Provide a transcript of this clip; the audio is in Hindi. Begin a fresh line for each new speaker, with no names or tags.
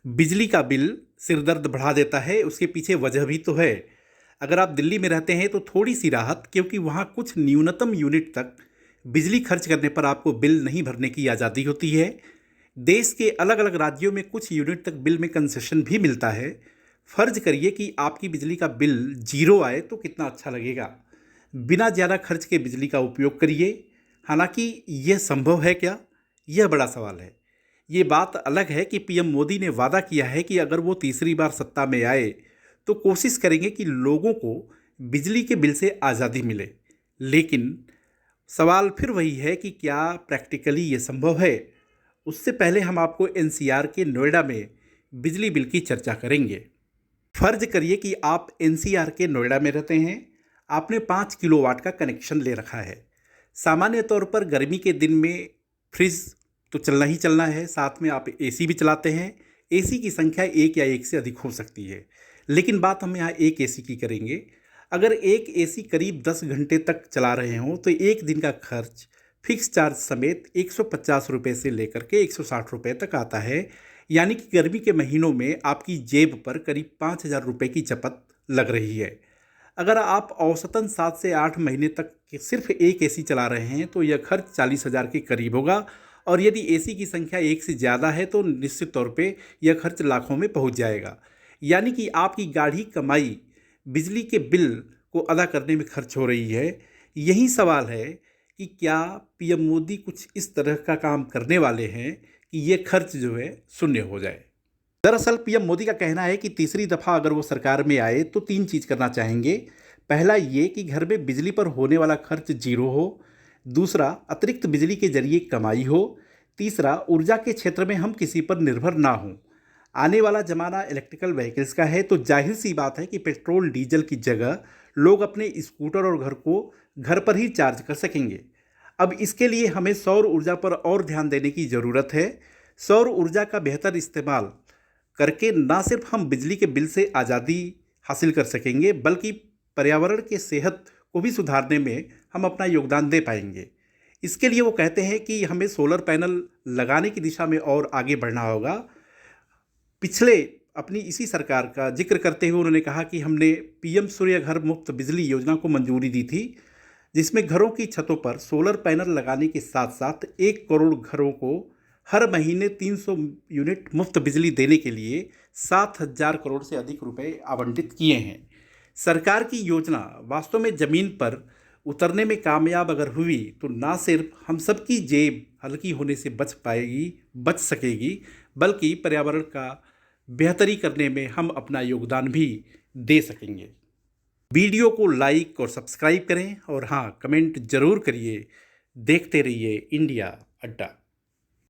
बिजली का बिल सिरदर्द बढ़ा देता है, उसके पीछे वजह भी तो है। अगर आप दिल्ली में रहते हैं तो थोड़ी सी राहत, क्योंकि वहाँ कुछ न्यूनतम यूनिट तक बिजली खर्च करने पर आपको बिल नहीं भरने की आज़ादी होती है। देश के अलग अलग राज्यों में कुछ यूनिट तक बिल में कंसेशन भी मिलता है। फर्ज करिए कि आपकी बिजली का बिल जीरो आए तो कितना अच्छा लगेगा। बिना ज़्यादा खर्च के बिजली का उपयोग करिए। हालांकि यह संभव है क्या, यह बड़ा सवाल है। ये बात अलग है कि पीएम मोदी ने वादा किया है कि अगर वो तीसरी बार सत्ता में आए तो कोशिश करेंगे कि लोगों को बिजली के बिल से आज़ादी मिले। लेकिन सवाल फिर वही है कि क्या प्रैक्टिकली ये संभव है। उससे पहले हम आपको एनसीआर के नोएडा में बिजली बिल की चर्चा करेंगे। फर्ज करिए कि आप एनसीआर के नोएडा में रहते हैं। आपने 5 किलोवाट का कनेक्शन ले रखा है। सामान्य तौर पर गर्मी के दिन में फ्रिज तो चलना ही चलना है, साथ में आप एसी भी चलाते हैं। एसी की संख्या एक या एक से अधिक हो सकती है, लेकिन बात हम यहाँ एक एसी की करेंगे। अगर एक एसी करीब 10 घंटे तक चला रहे हों तो एक दिन का खर्च फिक्स चार्ज समेत 150 रुपये से लेकर के 160 रुपये तक आता है। यानी कि गर्मी के महीनों में आपकी जेब पर करीब 5,000 रुपये की चपत लग रही है। अगर आप औसतन 7 से 8 महीने तक सिर्फ एक एसी चला रहे हैं तो यह खर्च 40,000 के करीब होगा। और यदि एसी की संख्या एक से ज़्यादा है तो निश्चित तौर पे यह खर्च लाखों में पहुंच जाएगा। यानी कि आपकी गाढ़ी कमाई बिजली के बिल को अदा करने में खर्च हो रही है। यही सवाल है कि क्या पीएम मोदी कुछ इस तरह का काम करने वाले हैं कि ये खर्च जो है शून्य हो जाए। दरअसल पीएम मोदी का कहना है कि तीसरी दफ़ा अगर वो सरकार में आए तो 3 चीज़ करना चाहेंगे। पहला ये कि घर में बिजली पर होने वाला खर्च जीरो हो। दूसरा, अतिरिक्त बिजली के जरिए कमाई हो। तीसरा, ऊर्जा के क्षेत्र में हम किसी पर निर्भर ना हों। आने वाला ज़माना इलेक्ट्रिकल व्हीकल्स का है, तो जाहिर सी बात है कि पेट्रोल डीजल की जगह लोग अपने स्कूटर और घर को घर पर ही चार्ज कर सकेंगे। अब इसके लिए हमें सौर ऊर्जा पर और ध्यान देने की ज़रूरत है। सौर ऊर्जा का बेहतर इस्तेमाल करके ना सिर्फ हम बिजली के बिल से आज़ादी हासिल कर सकेंगे, बल्कि पर्यावरण के सेहत को भी सुधारने में हम अपना योगदान दे पाएंगे। इसके लिए वो कहते हैं कि हमें सोलर पैनल लगाने की दिशा में और आगे बढ़ना होगा। पिछले अपनी इसी सरकार का जिक्र करते हुए उन्होंने कहा कि हमने पीएम सूर्य घर मुफ्त बिजली योजना को मंजूरी दी थी, जिसमें घरों की छतों पर सोलर पैनल लगाने के साथ साथ 1 करोड़ घरों को हर महीने 300 यूनिट मुफ्त बिजली देने के लिए 7,000 करोड़ से अधिक रुपए आवंटित किए हैं। सरकार की योजना वास्तव में ज़मीन पर उतरने में कामयाब अगर हुई तो ना सिर्फ हम सबकी जेब हल्की होने से बच सकेगी, बल्कि पर्यावरण का बेहतरी करने में हम अपना योगदान भी दे सकेंगे। वीडियो को लाइक और सब्सक्राइब करें और हाँ, कमेंट ज़रूर करिए। देखते रहिए इंडिया अड्डा।